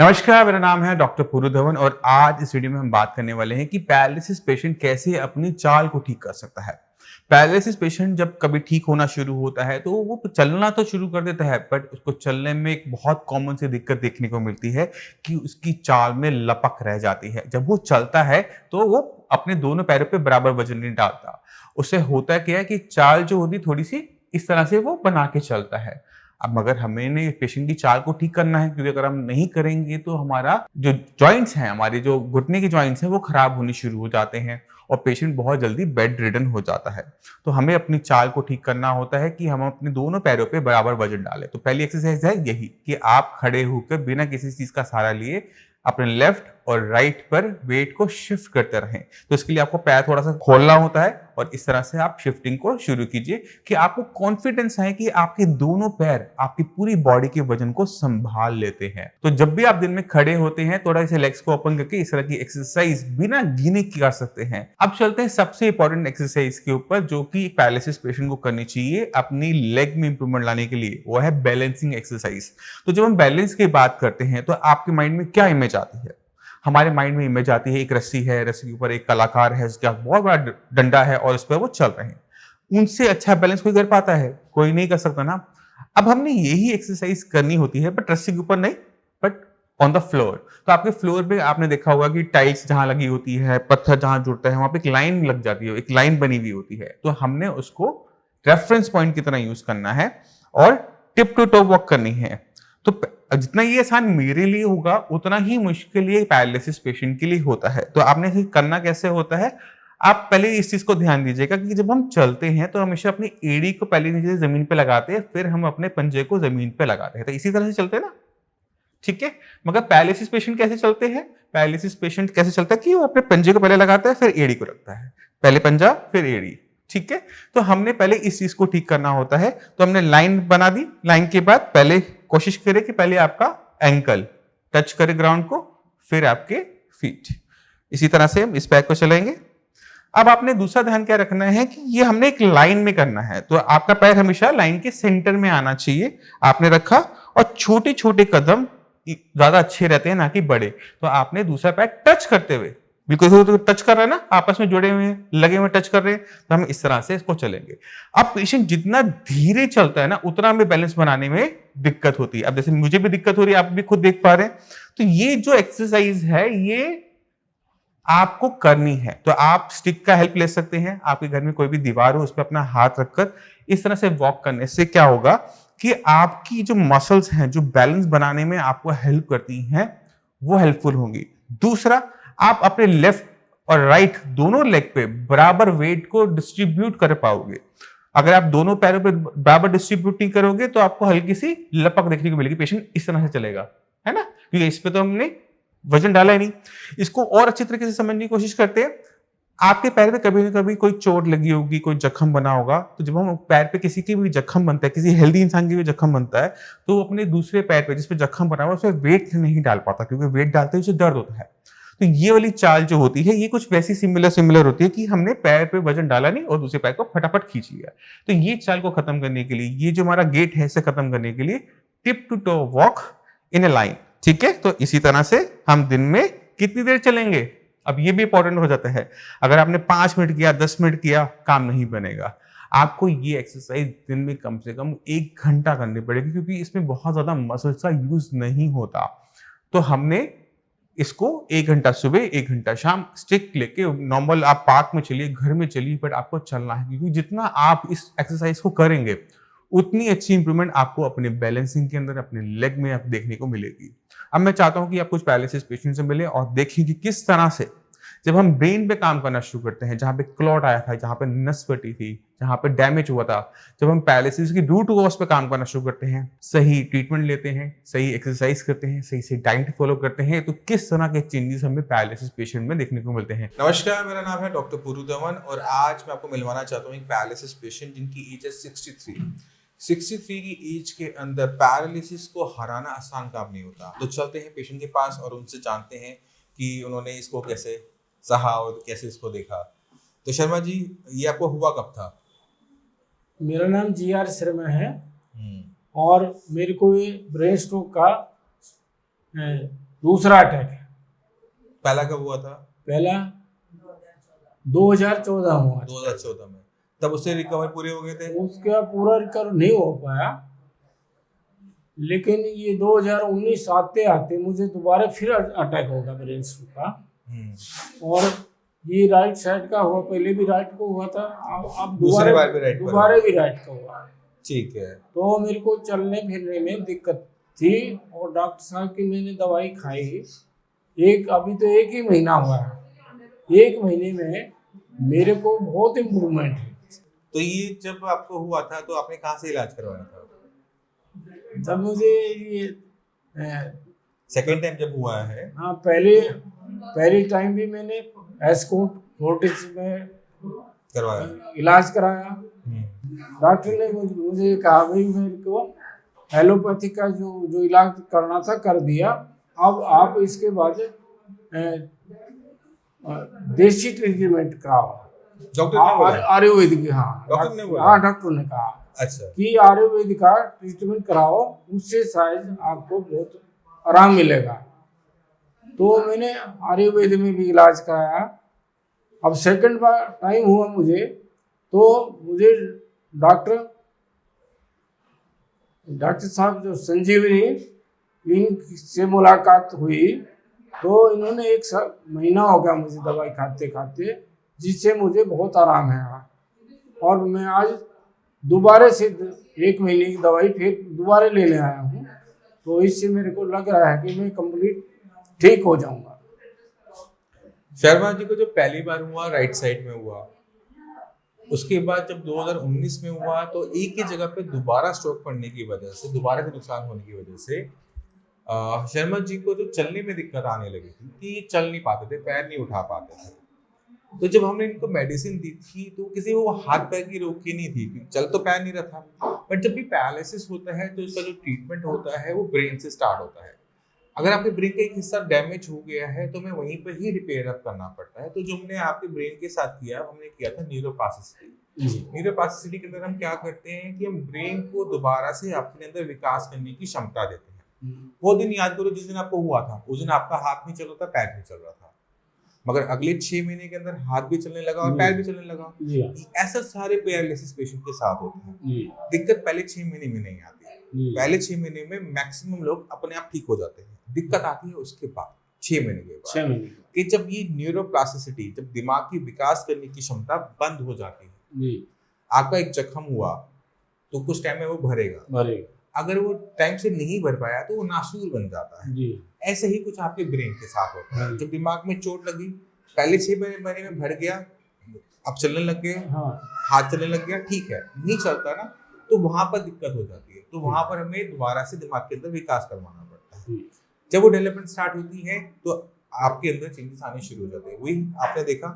नमस्कार, मेरा नाम है डॉक्टर पूरू धवन और आज इस वीडियो में हम बात करने वाले हैं कि पैरालिसिस पेशेंट कैसे अपनी चाल को ठीक कर सकता है। पैरालिसिस पेशेंट जब कभी ठीक होना शुरू होता है तो वो चलना तो शुरू कर देता है, बट उसको चलने में एक बहुत कॉमन सी दिक्कत देखने को मिलती है कि उसकी चाल में लपक रह जाती है। जब वो चलता है तो वो अपने दोनों पैरों पे बराबर वजन नहीं डालता। उससे होता क्या है कि चाल जो होती थोड़ी सी इस तरह से वो बना के चलता है। अब मगर हमें पेशेंट की चाल को ठीक करना है, क्योंकि अगर हम नहीं करेंगे तो हमारा जो जॉइंट्स हैं, हमारे जो घुटने के जॉइंट्स हैं, वो खराब होने शुरू हो जाते हैं और पेशेंट बहुत जल्दी बेड रिडन हो जाता है। तो हमें अपनी चाल को ठीक करना होता है कि हम अपने दोनों पैरों पे बराबर वजन डालें। तो पहली एक्सरसाइज है यही कि आप खड़े होकर बिना किसी चीज का सहारा लिए अपने लेफ्ट और राइट पर वेट को शिफ्ट करते रहें। तो इसके लिए आपको पैर थोड़ा सा खोलना होता है और इस तरह से आप शिफ्टिंग को शुरू कीजिए कि आपको कॉन्फिडेंस है कि आपके दोनों पैर आपकी पूरी बॉडी के वजन को संभाल लेते हैं। तो जब भी आप दिन में खड़े होते हैं, थोड़ा सा लेग्स को ओपन करके इस तरह की एक्सरसाइज बिना गिने कर सकते हैं। अब चलते हैं सबसे इंपॉर्टेंट एक्सरसाइज के ऊपर, जो कि पैरालिसिस पेशेंट को करनी चाहिए अपनी लेग में इंप्रूवमेंट लाने के लिए। वो है बैलेंसिंग एक्सरसाइज। तो जब हम बैलेंस की बात करते हैं तो आपके माइंड में क्या इमेज आती है? हमारे माइंड में इमेज आती है एक रस्सी है, रस्सी के ऊपर एक कलाकार है, उसका बहुत बड़ा डंडा है और उस पर वो चल रहे हैं। उनसे अच्छा बैलेंस कोई कर पाता है? कोई नहीं कर सकता ना। अब हमने यही एक्सरसाइज करनी होती है, बट रस्सी के ऊपर नहीं, बट ऑन द फ्लोर। तो आपके फ्लोर पे आपने देखा होगा कि टाइल्स जहां लगी होती है, पत्थर जहां जुड़ता है, वहां पे एक लाइन लग जाती है, एक लाइन बनी हुई होती है। तो हमने उसको रेफरेंस पॉइंट की तरह यूज करना है और टिप टू टो वॉक करनी है। तो जितना ये आसान मेरे लिए होगा उतना ही मुश्किल ये पैरालिसिस पेशेंट के लिए होता है। तो आपने इसे करना कैसे होता है? आप पहले इस चीज को ध्यान दीजिएगा कि जब हम चलते हैं तो हमेशा अपनी एड़ी को पहले नीचे जमीन पे लगाते हैं, फिर हम अपने पंजे को जमीन पे लगाते हैं। तो इसी तरह से चलते हैं ना, ठीक है। मगर पैरालिसिस पेशेंट कैसे चलते हैं? पैरालिसिस पेशेंट कैसे चलता है कि वो अपने पंजे को पहले लगाता है, फिर एड़ी को रखता है। पहले पंजा फिर एड़ी, ठीक है। तो हमने पहले इस चीज को ठीक करना होता है। तो हमने लाइन बना दी। लाइन के बाद पहले कोशिश करें कि पहले आपका एंकल टच करे ग्राउंड को, फिर आपके फीट। इसी तरह से हम इस पैर को चलेंगे। अब आपने दूसरा ध्यान क्या रखना है कि ये हमने एक लाइन में करना है। तो आपका पैर हमेशा लाइन के सेंटर में आना चाहिए। आपने रखा और छोटे छोटे कदम ज्यादा अच्छे रहते हैं, ना कि बड़े। तो आपने दूसरा पैर टच करते हुए, बिल्कुल तो टच कर रहे हैं ना, आपस में जुड़े हुए हैं, लगे हुए टच कर रहे हैं, तो हम इस तरह से इसको चलेंगे। अब पेशेंट जितना धीरे चलता है ना, उतना हमें बैलेंस बनाने में दिक्कत होती है। अब जैसे मुझे भी दिक्कत हो रही है, आप भी खुद देख पा रहे हैं। तो ये जो एक्सरसाइज है ये आपको करनी है। तो आप स्टिक का हेल्प ले सकते हैं। आपके घर में कोई भी दीवार हो, उस पर अपना हाथ रखकर इस तरह से वॉक करने से क्या होगा कि आपकी जो मसल्स हैं, जो बैलेंस बनाने में आपको हेल्प करती हैं, वो हेल्पफुल होंगी। दूसरा, आप अपने लेफ्ट और राइट दोनों लेग पे बराबर वेट को डिस्ट्रीब्यूट कर पाओगे। अगर आप दोनों पैरों पे बराबर डिस्ट्रीब्यूट नहीं करोगे तो आपको हल्की सी लपक देखने को मिलेगी। पेशेंट इस तरह से चलेगा, है ना, क्योंकि इस पे तो हमने वजन डाला ही नहीं। इसको और अच्छी तरीके से समझने की कोशिश करते हैं। आपके पैर पे कभी ना कभी कोई चोट लगी होगी, कोई जख्म बना होगा। तो जब हम पैर पे किसी की भी जख्म बनता है, किसी हेल्दी इंसान की भी जख्म बनता है, तो वो अपने दूसरे पैर पे जिस पे जख्म बना हुआ, उस पर वेट नहीं डाल पाता, क्योंकि वेट डालते ही उसे दर्द होता है। तो ये वाली चाल जो होती है, ये कुछ वैसी सिमिलर होती है कि हमने पैर पे वजन डाला नहीं और दूसरे पैर को फटाफट खींच लिया। तो ये चाल को खत्म करने के लिए, ये जो हमारा गेट है, इसे खत्म करने के लिए tip to toe walk in a line, ठीक है। तो इसी तरह से हम दिन में कितनी देर चलेंगे, अब ये भी इंपॉर्टेंट हो जाता है। अगर आपने 5 मिनट किया, 10 मिनट किया, काम नहीं बनेगा। आपको ये एक्सरसाइज दिन में कम से कम 1 घंटा करनी पड़ेगी, क्योंकि इसमें बहुत ज्यादा मसल्स का यूज नहीं होता। तो हमने इसको 1 घंटा सुबह, 1 घंटा शाम, स्टिक लेके नॉर्मल आप पार्क में चलिए, घर में चलिए, बट आपको चलना है। क्योंकि जितना आप इस एक्सरसाइज को करेंगे उतनी अच्छी इंप्रूवमेंट आपको अपने बैलेंसिंग के अंदर, अपने लेग में आप देखने को मिलेगी। अब मैं चाहता हूं कि आप कुछ पैरालिसिस पेशेंट से मिले और देखिए कि किस तरह से जब हम ब्रेन पे काम करना शुरू करते हैं, जहां पे क्लॉट आया था, जहां पे नस फटी थी, जहां पे डैमेज हुआ था, जब हम पैरालिसिस की रूट कॉज पे काम करना शुरू करते हैं, सही ट्रीटमेंट लेते हैं, सही एक्सरसाइज करते हैं, सही से डाइट फॉलो करते हैं, तो किस तरह के चेंजेस हमें पैरालिसिस पेशेंट में देखने को मिलते हैं। नमस्कार, मेरा नाम है डॉक्टर पूरू धवन और आज मैं आपको मिलवाना चाहता हूँ एक पैरालिसिस पेशेंट जिनकी एज है 63 की एज के अंदर पैरालिसिस को हराना आसान काम नहीं होता। तो चलते हैं पेशेंट के पास और उनसे जानते हैं कि उन्होंने इसको कैसे सहा और कैसे इसको देखा। तो शर्मा जी, ये आपको हुआ कब था? मेरा नाम GR शर्मा है और मेरे को ये ब्रेन स्ट्रोक का दूसरा अटैक है। पहला कब हुआ था? पहला 2014 में हुआ था। 2014 में। तब उससे रिकवर पूरे हो गए थे? उसके बाद पूरा रिकवर नहीं हो पाया, लेकिन ये 2019 आते आते मुझे दोबारा फिर अटैक हो गया ब्रेन स्ट्रोक का। और ये राइट साइड का हुआ, पहले भी राइट को हुआ था, अब दोबारा भी राइट का हुआ। ठीक है। तो मेरे को चलने फिरने में दिक्कत थी और डॉक्टर साहब की मैंने दवाई खाई। अभी तो 1 ही महीना हुआ है, 1 महीने में मेरे को बहुत इम्प्रूवमेंट है। तो ये जब आपको हुआ था तो आपने कहाँ से इलाज करवाया था? जब मुझे ये सेकेंड टाइम जब हुआ है? हाँ, पहले टाइम भी मैंने एस्कोट फोर्टिस में करवाया, इलाज कराया। डॉक्टर ने मुझे कहा भाई मेरे को एलोपैथी का जो इलाज करना था कर दिया, अब आप इसके बाद देसी ट्रीटमेंट कराओ। डॉक्टर ने बोला? आयुर्वेदिक। हाँ, डॉक्टर ने बोला? हाँ, डॉक्टर ने कहा अच्छा कि आयुर्वेदिक का ट्रीटमेंट कराओ, उससे शायद आपको बहुत आराम मिलेगा। तो मैंने आयुर्वेद में भी इलाज कराया। अब सेकंड बार टाइम हुआ मुझे, तो मुझे डॉक्टर साहब जो संजीवनी, इनसे मुलाकात हुई। तो इन्होंने 1 महीना हो गया मुझे दवाई खाते खाते, जिससे मुझे बहुत आराम है। और मैं आज दोबारा से 1 महीने की दवाई फिर दोबारा लेने आया हूँ। तो इससे मेरे को लग रहा है कि मैं कंप्लीट ठीक हो जाऊंगा। शर्मा जी को जो पहली बार हुआ राइट साइड में हुआ, उसके बाद जब 2019 में हुआ तो एक ही जगह पे दोबारा स्ट्रोक पड़ने की वजह से, दोबारा से नुकसान होने की वजह से शर्मा जी को जो चलने में दिक्कत आने लगी थी कि चल नहीं पाते थे, पैर नहीं उठा पाते थे। तो जब हमने इनको मेडिसिन दी थी तो किसी वो हाथ पैर की रोक की नहीं थी, चल तो पैर नहीं रहा था। बट जब भी पैरालिसिस होता है तो उसका जो ट्रीटमेंट होता है वो ब्रेन से स्टार्ट होता है। अगर आपके ब्रेन का एक हिस्सा डैमेज हो गया है तो हमें वहीं पर ही रिपेयर अप करना पड़ता है। तो जो हमने आपके ब्रेन के साथ किया, हमने किया था न्यूरोप्लास्टिसिटी। न्यूरोप्लास्टिसिटी के अंदर हम क्या करते हैं कि हम ब्रेन को दोबारा से अपने अंदर विकास करने की क्षमता देते हैं। वो दिन याद करो जिस दिन आपको हुआ था, उस दिन आपका हाथ नहीं चल रहा था, पैर नहीं चल रहा था, मगर अगले 6 महीने के अंदर हाथ भी चलने लगा और पैर भी चलने लगा। ऐसा सारे पैरालिसिस पेशेंट के साथ होता है। दिक्कत पहले 6 महीने में नहीं आती, पहले 6 महीने में मैक्सिमम लोग अपने आप ठीक हो जाते हैं। दिक्कत आती है उसके बाद 6 महीने के बाद, कि जब ये न्यूरोप्लास्टिसिटी, जब दिमाग की विकास करने की क्षमता बंद हो जाती है। आपका एक जख्म हुआ तो कुछ टाइम में वो भरेगा, अगर वो टाइम से नहीं भर पाया तो वो नासूर बन जाता है। ऐसे ही कुछ आपके ब्रेन के साथ होता है। जब दिमाग में चोट लगी, पहले 6 महीने में भर गया, अब चलने लग गए, हाथ चलने लग गया, ठीक है, नहीं चलता ना, तो वहां पर दिक्कत हो जाती है। तो वहां पर हमें दोबारा से दिमाग के अंदर विकास करवाना पड़ता है। जब वो डेवलपमेंट स्टार्ट होती है तो आपके अंदर चेंजेस आने शुरू हो जाते हैं। वही आपने देखा,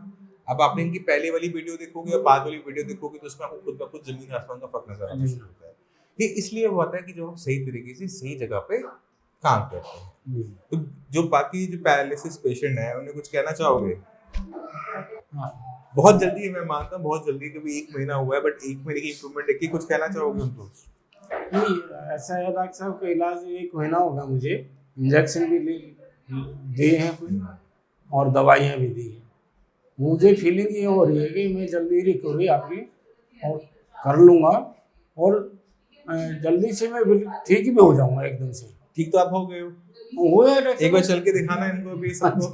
अब आपने इनकी पहले वाली वीडियो देखोगे और बाद वाली वीडियो देखोगे तो उसमें आपको खुद ब खुद जमीन आसमान का फर्क नजर आना शुरू होता है। ये इसलिए होता है कि जो हम सही तरीके से सही जगह पे काम करते हैं। तो जो बाकी जो पैरालिसिस पेशेंट है उन्हें कुछ कहना चाहोगे? बहुत जल्दी है, मैं मानता हूँ बहुत जल्दी, कभी 1 महीना हुआ है, बट 1 महीने की इम्प्रूवमेंट देखिए, कुछ कहना चाहोगे उनको? नहीं, ऐसा है डॉक्टर साहब का इलाज 1 महीना होगा, मुझे इंजेक्शन भी दिए हैं कुछ और दवाइयाँ भी दी हैं। मुझे फीलिंग ये हो रही है कि मैं जल्दी रिकवरी आपकी और कर लूँगा और जल्दी से मैं ठीक भी हो जाऊँगा एकदम से। ठीक तो आप हो गए हो? हुए, एक बार चल के दिखाना इनको भी सबको।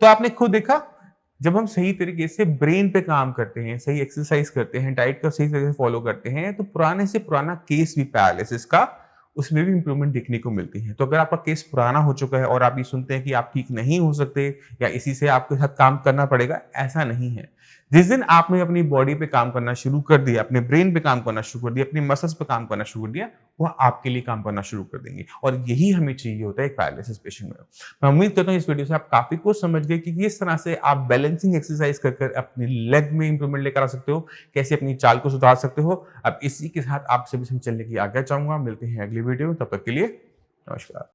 तो आपने खुद देखा, जब हम सही तरीके से ब्रेन पे काम करते हैं, सही एक्सरसाइज करते हैं, डाइट का सही तरीके से फॉलो करते हैं, तो पुराने से पुराना केस भी पैरालिसिस का, उसमें भी इंप्रूवमेंट देखने को मिलती है। तो अगर आपका केस पुराना हो चुका है और आप ये सुनते हैं कि आप ठीक नहीं हो सकते या इसी से आपके साथ काम करना पड़ेगा, ऐसा नहीं है। जिस दिन आपने अपनी बॉडी पे काम करना शुरू कर दिया, अपने ब्रेन पे काम करना शुरू कर दिया, अपनी मसल्स पे काम करना शुरू कर दिया, वो आपके लिए काम करना शुरू कर देंगे। और यही हमें चाहिए होता है एक पैरालिसिस पेशेंट में। मैं उम्मीद करता हूँ इस वीडियो से आप काफी कुछ समझ गए कि किस तरह से आप बैलेंसिंग एक्सरसाइज कर अपनी लेग में इंप्रूवमेंट लेकर आ सकते हो, कैसे अपनी चाल को सुधार सकते हो। अब इसी के साथ आपसे भी हम चलने की आज्ञा चाहूंगा। मिलते हैं अगली वीडियो में, तब तक के लिए नमस्कार।